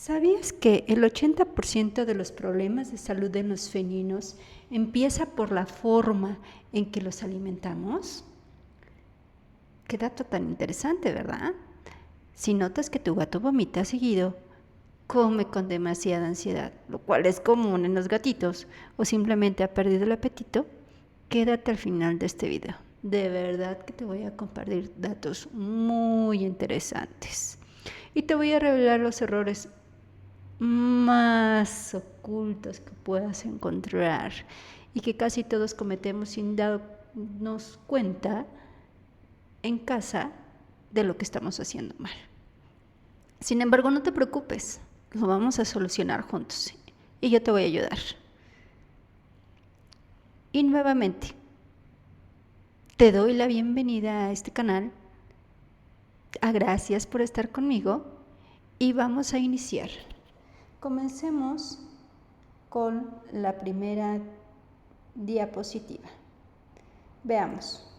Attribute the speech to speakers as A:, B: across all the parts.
A: ¿Sabías que el 80% de los problemas de salud de los felinos empieza por la forma en que los alimentamos? Qué dato tan interesante, ¿verdad? Si notas que tu gato vomita seguido, come con demasiada ansiedad, lo cual es común en los gatitos, o simplemente ha perdido el apetito, quédate al final de este video. De verdad que te voy a compartir datos muy interesantes. Y te voy a revelar los errores más ocultos que puedas encontrar y que casi todos cometemos sin darnos cuenta en casa de lo que estamos haciendo mal. Sin embargo, no te preocupes, lo vamos a solucionar juntos y yo te voy a ayudar. Y nuevamente, te doy la bienvenida a este canal. Gracias por estar conmigo y vamos a iniciar. Comencemos con la primera diapositiva. Veamos.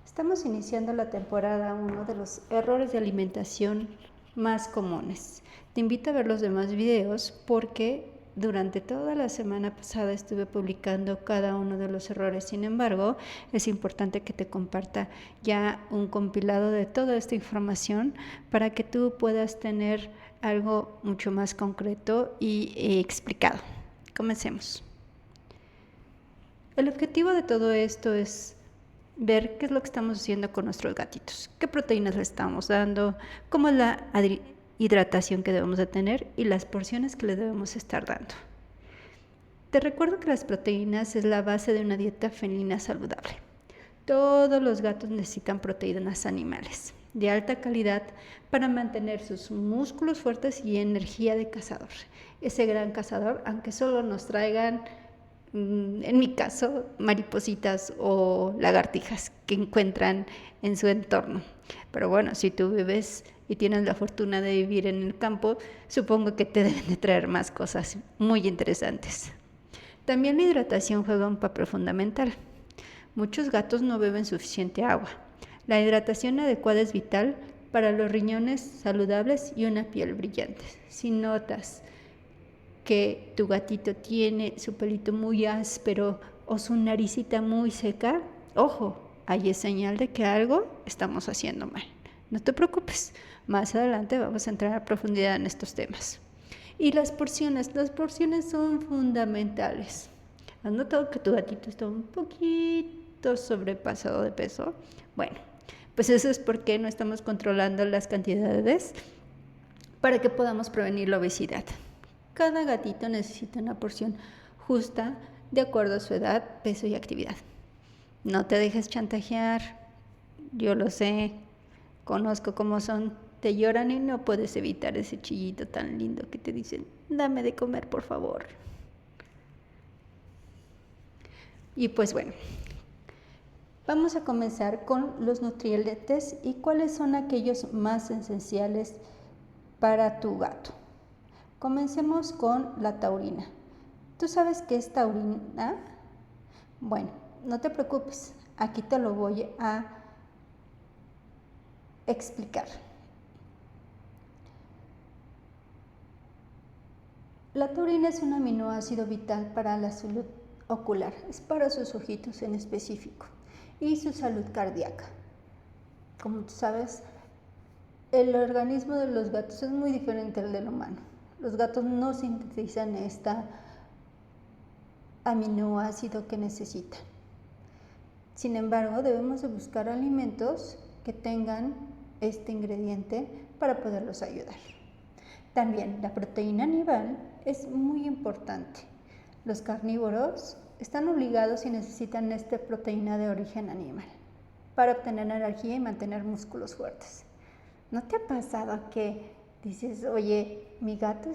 A: Estamos iniciando la temporada 1 de los errores de alimentación más comunes. Te invito a ver los demás videos porque durante toda la semana pasada estuve publicando cada uno de los errores. Sin embargo, es importante que te comparta ya un compilado de toda esta información para que tú puedas tener algo mucho más concreto y explicado. Comencemos. El objetivo de todo esto es ver qué es lo que estamos haciendo con nuestros gatitos, qué proteínas le estamos dando, cómo es la hidratación que debemos de tener y las porciones que le debemos estar dando. Te recuerdo que las proteínas es la base de una dieta felina saludable. Todos los gatos necesitan proteínas animales de alta calidad para mantener sus músculos fuertes y energía de cazador. Ese gran cazador, aunque solo nos traigan, en mi caso, maripositas o lagartijas que encuentran en su entorno. Pero bueno, si tú vives y tienes la fortuna de vivir en el campo, supongo que te deben de traer más cosas muy interesantes. También la hidratación juega un papel fundamental. Muchos gatos no beben suficiente agua. La hidratación adecuada es vital para los riñones saludables y una piel brillante. Si notas que tu gatito tiene su pelito muy áspero o su naricita muy seca, ojo, ahí es señal de que algo estamos haciendo mal. No te preocupes, más adelante vamos a entrar a profundidad en estos temas. Y las porciones son fundamentales. ¿Has notado que tu gatito está un poquito sobrepasado de peso? Bueno, pues eso es porque no estamos controlando las cantidades para que podamos prevenir la obesidad. Cada gatito necesita una porción justa de acuerdo a su edad, peso y actividad. No te dejes chantajear, yo lo sé, conozco cómo son, te lloran y no puedes evitar ese chillito tan lindo que te dicen, dame de comer por favor. Y pues bueno, vamos a comenzar con los nutrientes y cuáles son aquellos más esenciales para tu gato. Comencemos con la taurina. ¿Tú sabes qué es taurina? Bueno, no te preocupes, aquí te lo voy a explicar. La taurina es un aminoácido vital para la salud ocular, es para sus ojitos en específico, y su salud cardíaca. Como tú sabes, el organismo de los gatos es muy diferente al del humano. Los gatos no sintetizan este aminoácido que necesitan. Sin embargo, debemos de buscar alimentos que tengan este ingrediente para poderlos ayudar. También la proteína animal es muy importante. Los carnívoros están obligados y necesitan esta proteína de origen animal para obtener energía y mantener músculos fuertes. ¿No te ha pasado que dices, oye, mi gato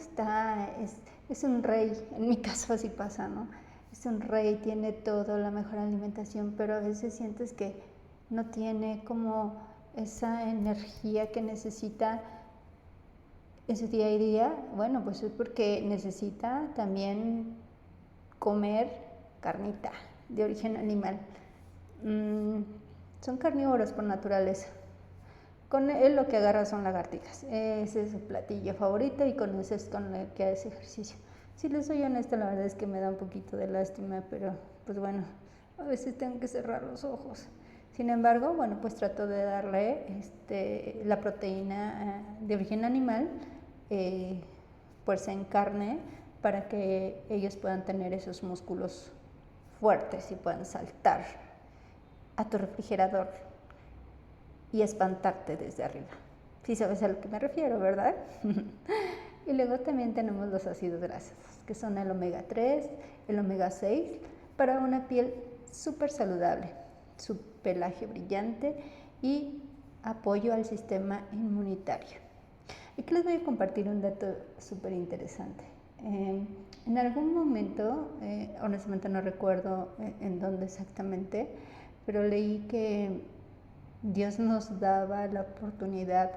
A: es un rey? En mi caso así pasa, ¿no? Es un rey, tiene todo, la mejor alimentación, pero a veces sientes que no tiene como esa energía que necesita en su día a día. Bueno, pues es porque necesita también comer carnita de origen animal. Son carnívoros por naturaleza. Con él lo que agarra son lagartijas. Ese es su platillo favorito y con ese es con el que hace ejercicio. Si les soy honesta, la verdad es que me da un poquito de lástima, pero pues bueno, a veces tengo que cerrar los ojos. Sin embargo, bueno, pues trato de darle la proteína de origen animal, pues en carne, para que ellos puedan tener esos músculos fuertes y puedan saltar a tu refrigerador y espantarte desde arriba. Sí sabes a lo que me refiero, ¿verdad? Y luego también tenemos los ácidos grasos, que son el omega 3, el omega 6, para una piel súper saludable, su pelaje brillante y apoyo al sistema inmunitario. Aquí les voy a compartir un dato súper interesante. En algún momento, honestamente no recuerdo en dónde exactamente, pero leí que Dios nos daba la oportunidad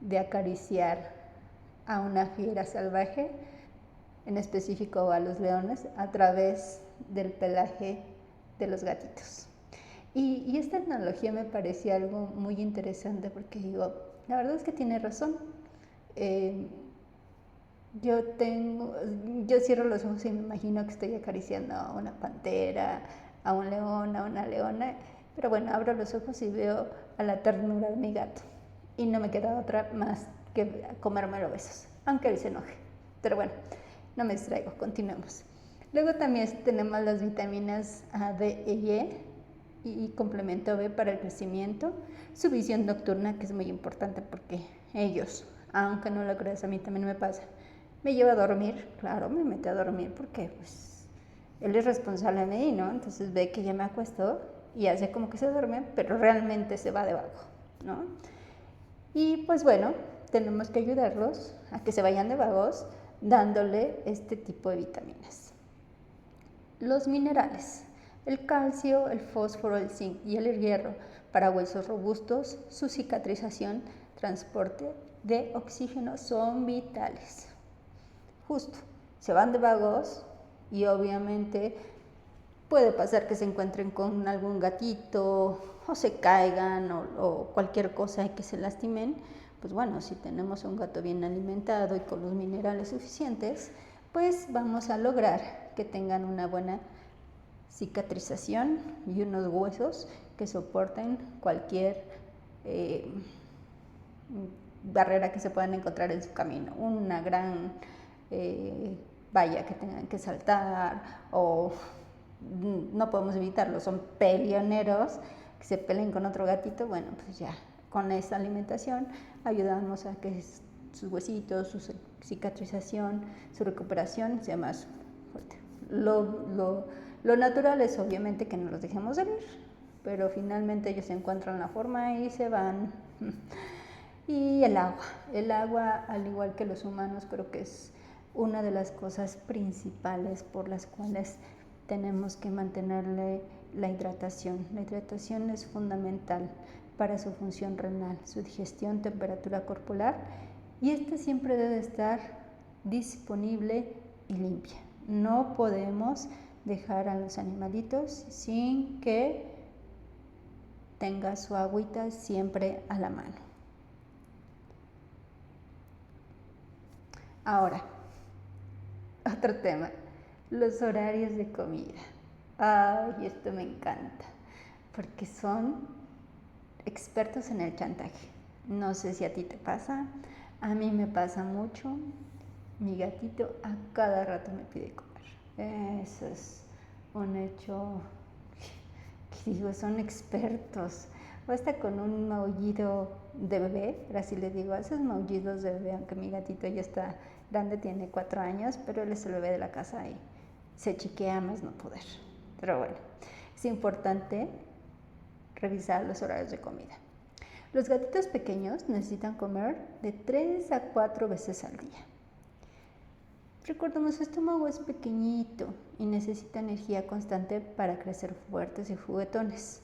A: de acariciar a una fiera salvaje, en específico a los leones, a través del pelaje de los gatitos. Y esta analogía me parecía algo muy interesante porque digo, la verdad es que tiene razón. Yo cierro los ojos y me imagino que estoy acariciando a una pantera, a un león, a una leona, pero bueno, abro los ojos y veo a la ternura de mi gato y no me queda otra más que comérmelo a besos, aunque él se enoje. Pero bueno, no me distraigo, continuemos. Luego también tenemos las vitaminas A, D e E y complemento B para el crecimiento, su visión nocturna, que es muy importante porque ellos, aunque no lo creas, a mí también me pasa, me lleva a dormir, claro, me mete a dormir porque pues él es responsable de mí, ¿no? Entonces ve que ya me acuesto y hace como que se duerme, pero realmente se va de vago, ¿no? Y pues bueno, tenemos que ayudarlos a que se vayan de vagos dándole este tipo de vitaminas. Los minerales, el calcio, el fósforo, el zinc y el hierro para huesos robustos, su cicatrización, transporte de oxígeno son vitales. Justo, se van de vagos y obviamente puede pasar que se encuentren con algún gatito o se caigan o cualquier cosa y que se lastimen. Pues bueno, si tenemos un gato bien alimentado y con los minerales suficientes, pues vamos a lograr que tengan una buena cicatrización y unos huesos que soporten cualquier barrera que se puedan encontrar en su camino. Una gran valla que tengan que saltar o no podemos evitarlo, son peleoneros que se peleen con otro gatito. Bueno, pues ya con esta alimentación ayudamos a que sus huesitos, su cicatrización, su recuperación sea más fuerte. Lo natural es obviamente que no los dejemos de ver, pero finalmente ellos encuentran la forma y se van. Y el agua, al igual que los humanos, creo que es una de las cosas principales por las cuales tenemos que mantenerle la hidratación. La hidratación es fundamental para su función renal, su digestión, temperatura corporal, y esta siempre debe estar disponible y limpia. No podemos dejar a los animalitos sin que tenga su agüita siempre a la mano. Ahora, otro tema, los horarios de comida. Ay, esto me encanta, porque son expertos en el chantaje. No sé si a ti te pasa, a mí me pasa mucho. Mi gatito a cada rato me pide comer. Eso es un hecho que digo, son expertos. Basta con un maullido de bebé, ahora sí le digo, esos maullidos de bebé, aunque mi gatito ya está grande, tiene 4 años, pero él es el bebé de la casa y se chiquea más no poder. Pero bueno, es importante revisar los horarios de comida. Los gatitos pequeños necesitan comer de 3 a 4 veces al día. Recordemos, su estómago es pequeñito y necesita energía constante para crecer fuertes y juguetones.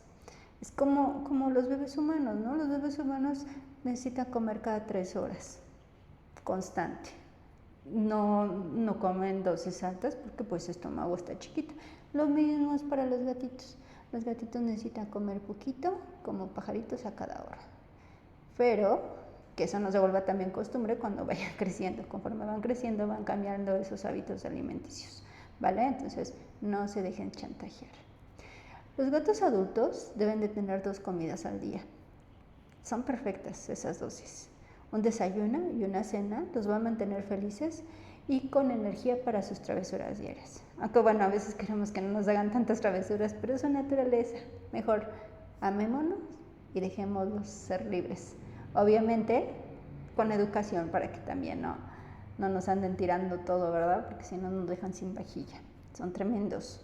A: Es como los bebés humanos, ¿no? Los bebés humanos necesitan comer cada 3 horas, constante. No comen dosis altas porque pues su estómago está chiquito. Lo mismo es para los gatitos. Los gatitos necesitan comer poquito, como pajaritos a cada hora. Pero que eso no se vuelva también costumbre cuando vayan creciendo. Conforme van creciendo, van cambiando esos hábitos alimenticios, ¿vale? Entonces, no se dejen chantajear. Los gatos adultos deben de tener 2 comidas al día. Son perfectas esas dosis. Un desayuno y una cena los va a mantener felices y con energía para sus travesuras diarias. Aunque bueno, a veces queremos que no nos hagan tantas travesuras, pero es su naturaleza. Mejor amémonos y dejémoslos ser libres. Obviamente con educación para que también no nos anden tirando todo, ¿verdad? Porque si no nos dejan sin vajilla. Son tremendos.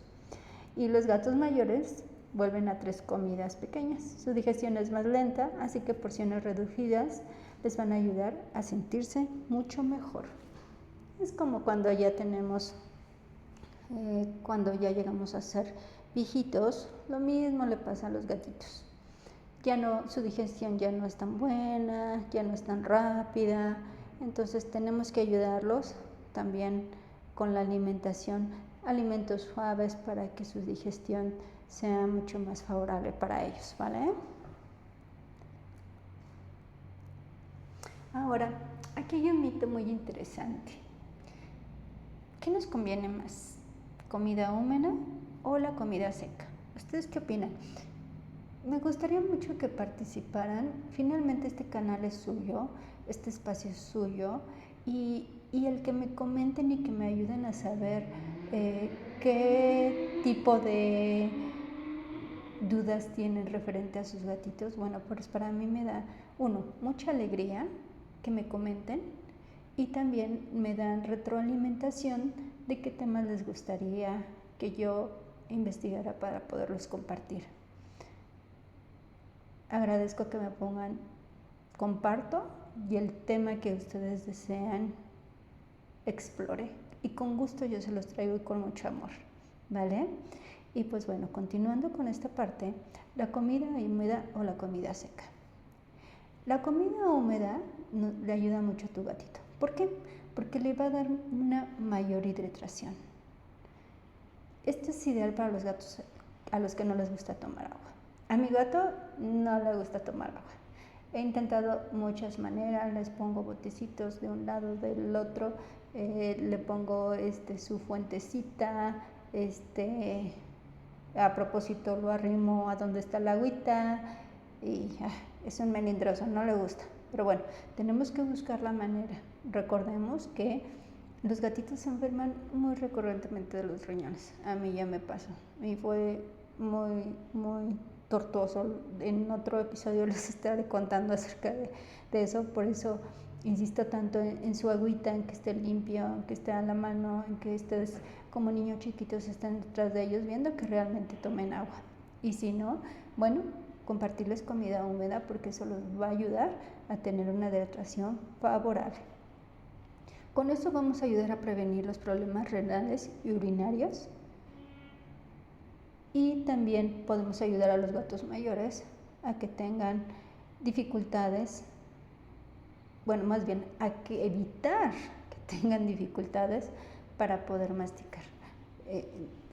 A: Y los gatos mayores vuelven a 3 comidas pequeñas. Su digestión es más lenta, así que porciones reducidas les van a ayudar a sentirse mucho mejor. Es como cuando ya tenemos, cuando ya llegamos a ser viejitos, lo mismo le pasa a los gatitos. Ya no, su digestión ya no es tan buena, ya no es tan rápida, entonces tenemos que ayudarlos también con la alimentación, alimentos suaves para que su digestión sea mucho más favorable para ellos, ¿vale? Ahora, aquí hay un mito muy interesante. ¿Qué nos conviene más? ¿Comida húmeda o la comida seca? ¿Ustedes qué opinan? Me gustaría mucho que participaran. Finalmente este canal es suyo, este espacio es suyo y el que me comenten y que me ayuden a saber qué tipo de dudas tienen referente a sus gatitos. Bueno, pues para mí me da, mucha alegría que me comenten y también me dan retroalimentación de qué temas les gustaría que yo investigara para poderlos compartir. Agradezco que me pongan comparto y el tema que ustedes desean explore y con gusto yo se los traigo y con mucho amor, ¿vale? Y pues bueno, continuando con esta parte, la comida húmeda o la comida seca. La comida húmeda le ayuda mucho a tu gatito. ¿Por qué? Porque le va a dar una mayor hidratación. Esto es ideal para los gatos a los que no les gusta tomar agua. A mi gato no le gusta tomar agua. He intentado muchas maneras, les pongo botecitos de un lado, del otro, le pongo su fuentecita, a propósito lo arrimo a donde está la agüita y es un melindroso, no le gusta. Pero bueno, tenemos que buscar la manera. Recordemos que los gatitos se enferman muy recurrentemente de los riñones. A mí ya me pasó y fue muy, muy tortuoso. En otro episodio les estaré contando acerca de eso, por eso insisto tanto en su agüita, en que esté limpio, en que esté a la mano, en que ustedes como niños chiquitos estén detrás de ellos viendo que realmente tomen agua. Y si no, bueno, compartirles comida húmeda porque eso los va a ayudar a tener una hidratación favorable. Con esto vamos a ayudar a prevenir los problemas renales y urinarios. Y también podemos ayudar a los gatos mayores a que tengan dificultades, bueno, más bien a que evitar que tengan dificultades para poder masticar.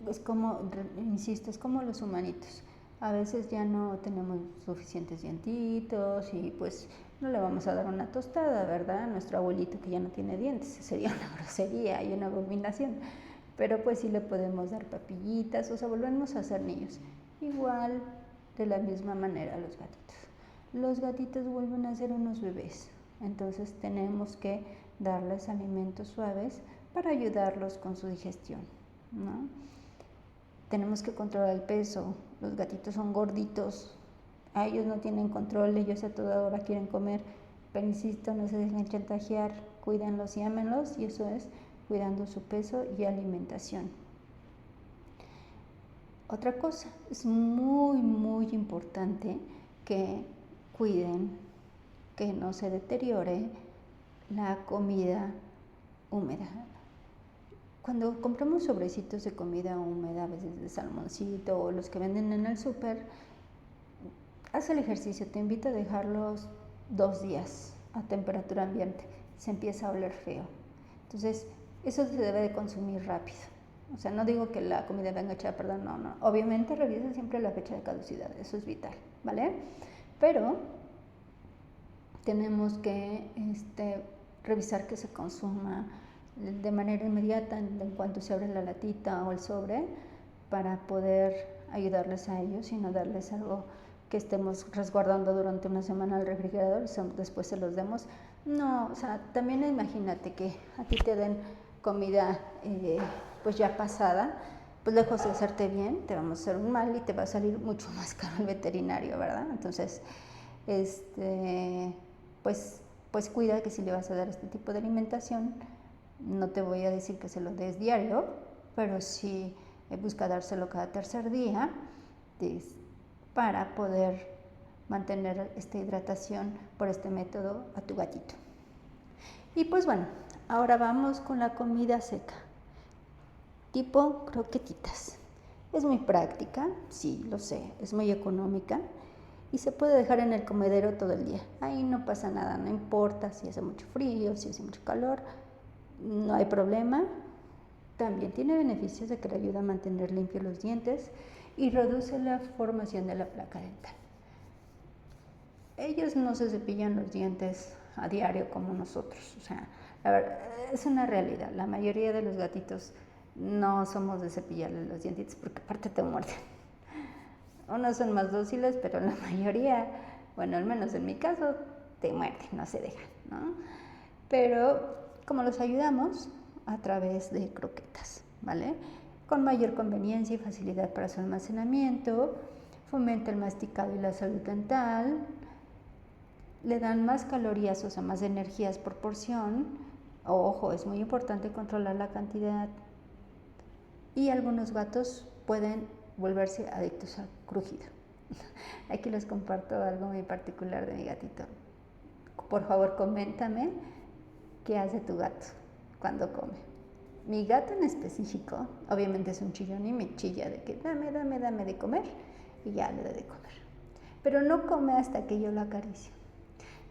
A: Es como, insisto, es como los humanitos. A veces ya no tenemos suficientes dientitos y pues no le vamos a dar una tostada, ¿verdad? A nuestro abuelito que ya no tiene dientes, sería una grosería y una abominación. Pero pues sí le podemos dar papillitas, o sea, volvemos a ser niños. Igual, de la misma manera los gatitos. Los gatitos vuelven a ser unos bebés, entonces tenemos que darles alimentos suaves para ayudarlos con su digestión, ¿no? Tenemos que controlar el peso. Los gatitos son gorditos, a ellos no tienen control, ellos a toda hora quieren comer, pero insisto, no se dejen chantajear, cuídenlos y ámenlos, y eso es cuidando su peso y alimentación. Otra cosa, es muy, muy importante que cuiden que no se deteriore la comida húmeda. Cuando compramos sobrecitos de comida húmeda, a veces de salmoncito o los que venden en el súper, haz el ejercicio, te invito a dejarlos 2 días a temperatura ambiente, se empieza a oler feo. Entonces, eso se debe de consumir rápido. O sea, no digo que la comida venga hecha, perdón, no. Obviamente revisa siempre la fecha de caducidad, eso es vital, ¿vale? Pero tenemos que revisar que se consuma de manera inmediata en cuanto se abre la latita o el sobre, para poder ayudarles a ellos y no darles algo que estemos resguardando durante una semana al refrigerador y después se los demos. No, o sea, también imagínate que a ti te den comida pues ya pasada, pues lejos de hacerte bien, te vamos a hacer un mal y te va a salir mucho más caro el veterinario, ¿verdad? Entonces, pues cuida que si le vas a dar este tipo de alimentación, no te voy a decir que se lo des diario, pero sí busca dárselo cada tercer día para poder mantener esta hidratación por este método a tu gatito. Y pues bueno, ahora vamos con la comida seca, tipo croquetitas. Es muy práctica, sí, lo sé, es muy económica y se puede dejar en el comedero todo el día. Ahí no pasa nada, no importa si hace mucho frío, si hace mucho calor, no hay problema. También tiene beneficios de que le ayuda a mantener limpios los dientes y reduce la formación de la placa dental. Ellos no se cepillan los dientes a diario como nosotros, o sea, la verdad, es una realidad. La mayoría de los gatitos no somos de cepillarles los dientitos porque aparte te muerden. Unos son más dóciles, pero la mayoría, bueno, al menos en mi caso, te muerden, no se dejan, ¿no? Pero como los ayudamos a través de croquetas, ¿vale? Con mayor conveniencia y facilidad para su almacenamiento, fomenta el masticado y la salud dental, le dan más calorías, o sea, más energías por porción. Ojo, es muy importante controlar la cantidad. Y algunos gatos pueden volverse adictos al crujido. Aquí les comparto algo muy particular de mi gatito. Por favor, coméntame qué hace tu gato cuando come. Mi gato en específico, obviamente es un chillón y me chilla de que dame de comer, y ya le doy de comer. Pero no come hasta que yo lo acaricio.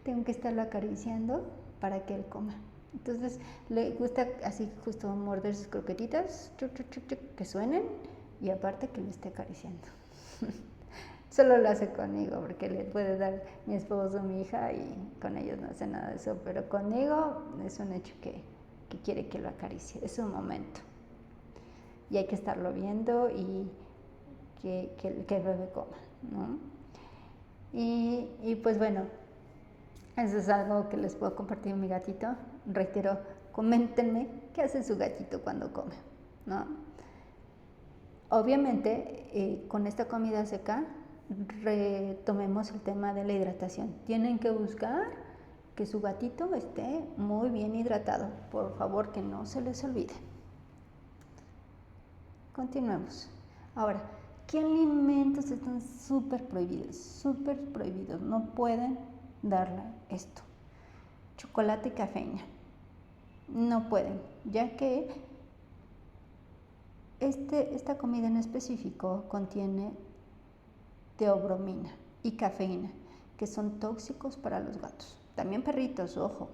A: Tengo que estarlo acariciando para que él coma. Entonces le gusta así justo morder sus croquetitas, que suenen, y aparte que lo esté acariciando. Solo lo hace conmigo porque le puede dar mi esposo, mi hija, y con ellos no hace nada de eso, pero conmigo es un hecho que quiere que lo acaricie, es un momento. Y hay que estarlo viendo y que el bebé coma, ¿no? Y pues bueno, eso es algo que les puedo compartir a mi gatito. Reitero, coméntenme qué hace su gatito cuando come, ¿no? Obviamente, con esta comida seca, retomemos el tema de la hidratación. Tienen que buscar que su gatito esté muy bien hidratado. Por favor, que no se les olvide. Continuemos. Ahora, ¿qué alimentos están súper prohibidos? Súper prohibidos. No pueden darle esto. Chocolate y cafeína. No pueden, ya que esta comida en específico contiene teobromina y cafeína, que son tóxicos para los gatos. También perritos, ojo.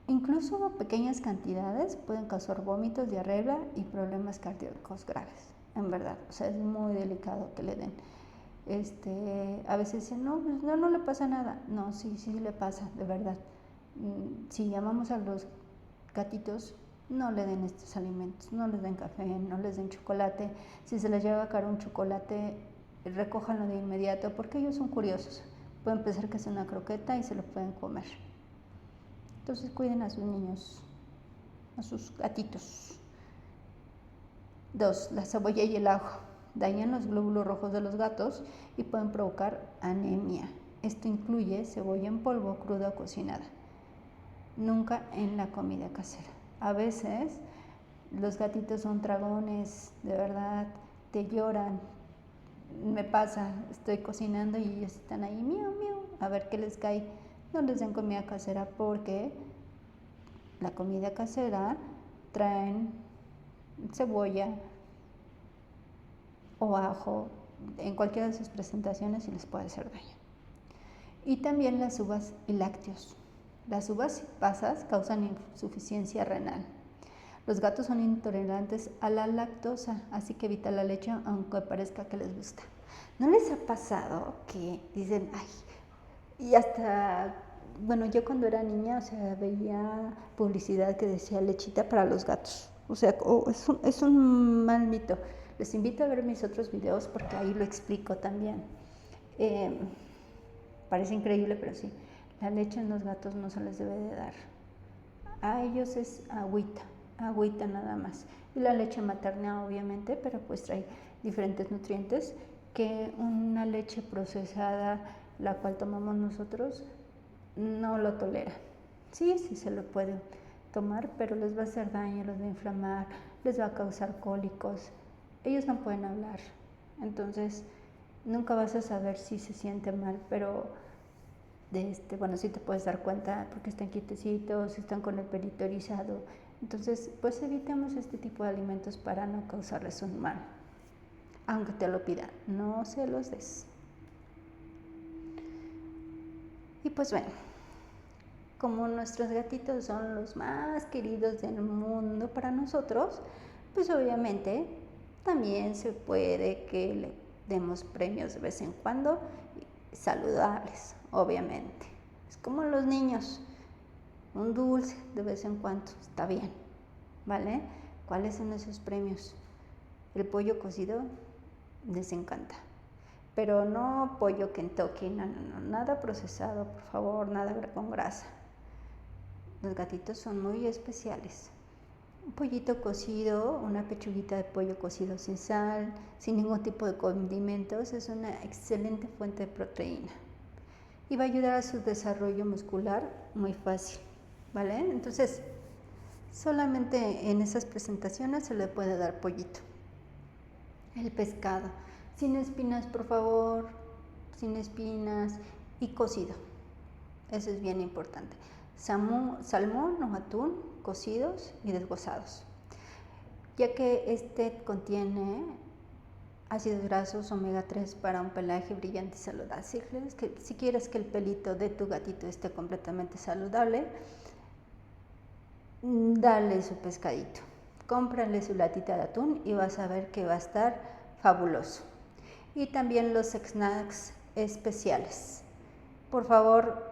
A: Incluso pequeñas cantidades pueden causar vómitos, diarrea y problemas cardíacos graves. En verdad, o sea, es muy delicado que le den. A veces dicen, no le pasa nada. No, sí le pasa, de verdad. Si llamamos a los gatitos, no le den estos alimentos, no les den café, no les den chocolate. Si se les llega a caer un chocolate, recójanlo de inmediato, porque ellos son curiosos. Pueden pensar que es una croqueta y se lo pueden comer. Entonces cuiden a sus niños, a sus gatitos. 2. La cebolla y el ajo dañan los glóbulos rojos de los gatos y pueden provocar anemia. Esto incluye cebolla en polvo, cruda o cocinada. Nunca en la comida casera. A veces los gatitos son dragones, de verdad, te lloran. Me pasa, estoy cocinando y ellos están ahí, miau, miau, a ver qué les cae. No les den comida casera porque la comida casera traen cebolla o ajo en cualquiera de sus presentaciones y les puede hacer daño. Y también las uvas y lácteos. Las uvas y pasas causan insuficiencia renal. Los gatos son intolerantes a la lactosa, así que evita la leche aunque parezca que les gusta. ¿No les ha pasado que dicen, ay, y hasta, bueno, yo cuando era niña, o sea, veía publicidad que decía lechita para los gatos? O sea, es un mal mito. Les invito a ver mis otros videos porque ahí lo explico también. Parece increíble, pero sí, la leche en los gatos no se les debe de dar. A ellos es agüita nada más. Y la leche materna obviamente, pero pues trae diferentes nutrientes que una leche procesada, la cual tomamos nosotros, no lo tolera. Sí se lo pueden tomar, pero les va a hacer daño, les va a inflamar, les va a causar cólicos. Ellos no pueden hablar, entonces nunca vas a saber si se siente mal, pero bueno, sí te puedes dar cuenta porque están quietecitos, están con el pelito erizado. Entonces, pues evitemos este tipo de alimentos para no causarles un mal. Aunque te lo pidan, no se los des. Y pues bueno, como nuestros gatitos son los más queridos del mundo para nosotros, pues obviamente también se puede que le demos premios de vez en cuando saludables, obviamente. Es como los niños, un dulce de vez en cuando, está bien, ¿vale? ¿Cuáles son esos premios? El pollo cocido les encanta, pero no pollo Kentucky, no, nada procesado, por favor, nada con grasa. Los gatitos son muy especiales. Un pollito cocido, una pechuguita de pollo cocido sin sal, sin ningún tipo de condimentos, es una excelente fuente de proteína y va a ayudar a su desarrollo muscular muy fácil, ¿vale? Entonces, solamente en esas presentaciones se le puede dar pollito. El pescado, sin espinas, por favor, sin espinas y cocido. Eso es bien importante. Salmón o atún cocidos y desguasados, ya que este contiene ácidos grasos omega 3 para un pelaje brillante y saludable. Si quieres que el pelito de tu gatito esté completamente saludable, dale su pescadito, cómprale su latita de atún y vas a ver que va a estar fabuloso. Y también los snacks especiales. Por favor,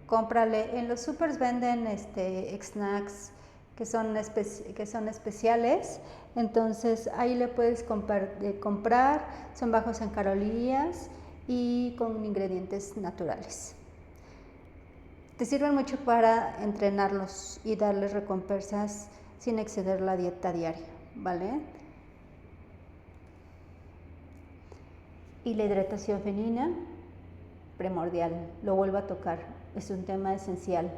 A: cómprale. En los supers venden snacks que son especiales, entonces ahí le puedes comprar, son bajos en calorías y con ingredientes naturales. Te sirven mucho para entrenarlos y darles recompensas sin exceder la dieta diaria, ¿vale? Y la hidratación femenina, primordial, lo vuelvo a tocar, es un tema esencial.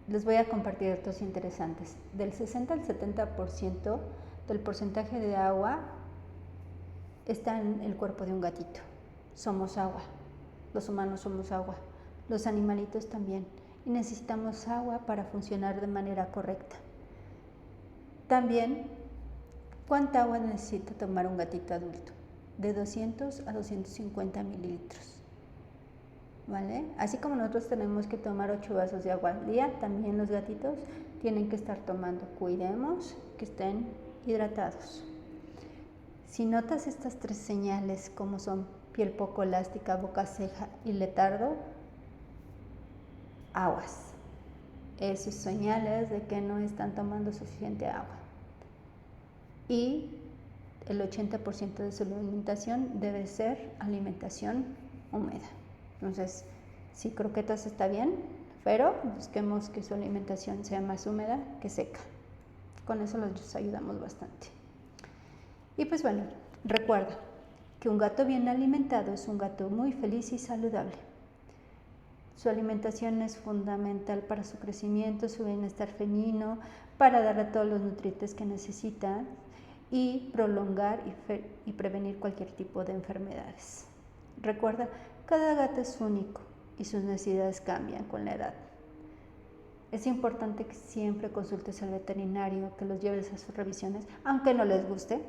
A: Les voy a compartir datos interesantes. Del 60 al 70% del porcentaje de agua está en el cuerpo de un gatito. Somos agua, los humanos somos agua, los animalitos también, y necesitamos agua para funcionar de manera correcta. También, ¿cuánta agua necesita tomar un gatito adulto? De 200 a 250 mililitros. ¿Vale? Así como nosotros tenemos que tomar 8 vasos de agua al día, también los gatitos tienen que estar tomando. Cuidemos que estén hidratados. Si notas estas 3 señales, como son piel poco elástica, boca seca y letargo, aguas. Esos señales de que no están tomando suficiente agua. Y el 80% de su alimentación debe ser alimentación húmeda. Entonces, si croquetas está bien, pero busquemos que su alimentación sea más húmeda que seca. Con eso los ayudamos bastante. Y pues bueno, recuerda que un gato bien alimentado es un gato muy feliz y saludable. Su alimentación es fundamental para su crecimiento, su bienestar felino, para darle todos los nutrientes que necesita y prolongar y prevenir cualquier tipo de enfermedades. Recuerda, cada gato es único y sus necesidades cambian con la edad. Es importante que siempre consultes al veterinario, que los lleves a sus revisiones, aunque no les guste.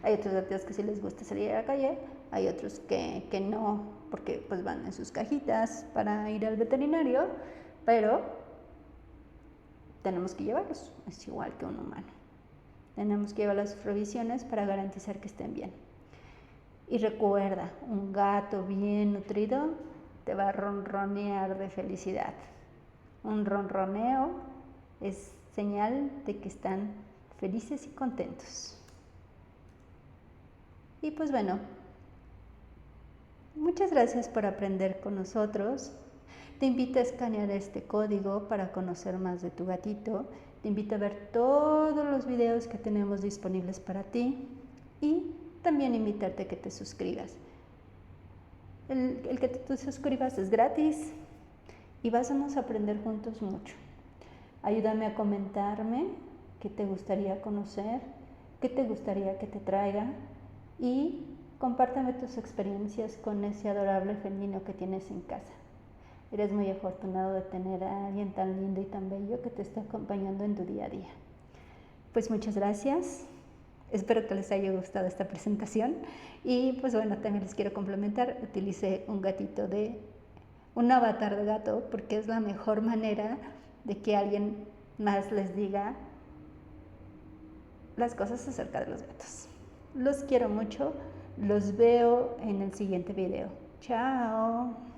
A: Hay otros gatos que sí les gusta salir a la calle, hay otros que no, porque pues van en sus cajitas para ir al veterinario, pero tenemos que llevarlos, es igual que un humano. Tenemos que llevar las provisiones para garantizar que estén bien. Y recuerda, un gato bien nutrido te va a ronronear de felicidad. Un ronroneo es señal de que están felices y contentos. Y pues bueno, muchas gracias por aprender con nosotros. Te invito a escanear este código para conocer más de tu gatito. Te invito a ver todos los videos que tenemos disponibles para ti y también invitarte a que te suscribas. El que te suscribas es gratis y vamos a aprender juntos mucho. Ayúdame a comentarme qué te gustaría conocer, qué te gustaría que te traiga y compárteme tus experiencias con ese adorable felino que tienes en casa. Eres muy afortunado de tener a alguien tan lindo y tan bello que te esté acompañando en tu día a día. Pues muchas gracias. Espero que les haya gustado esta presentación. Y pues bueno, también les quiero complementar. Utilicé un avatar de gato porque es la mejor manera de que alguien más les diga las cosas acerca de los gatos. Los quiero mucho. Los veo en el siguiente video. Chao.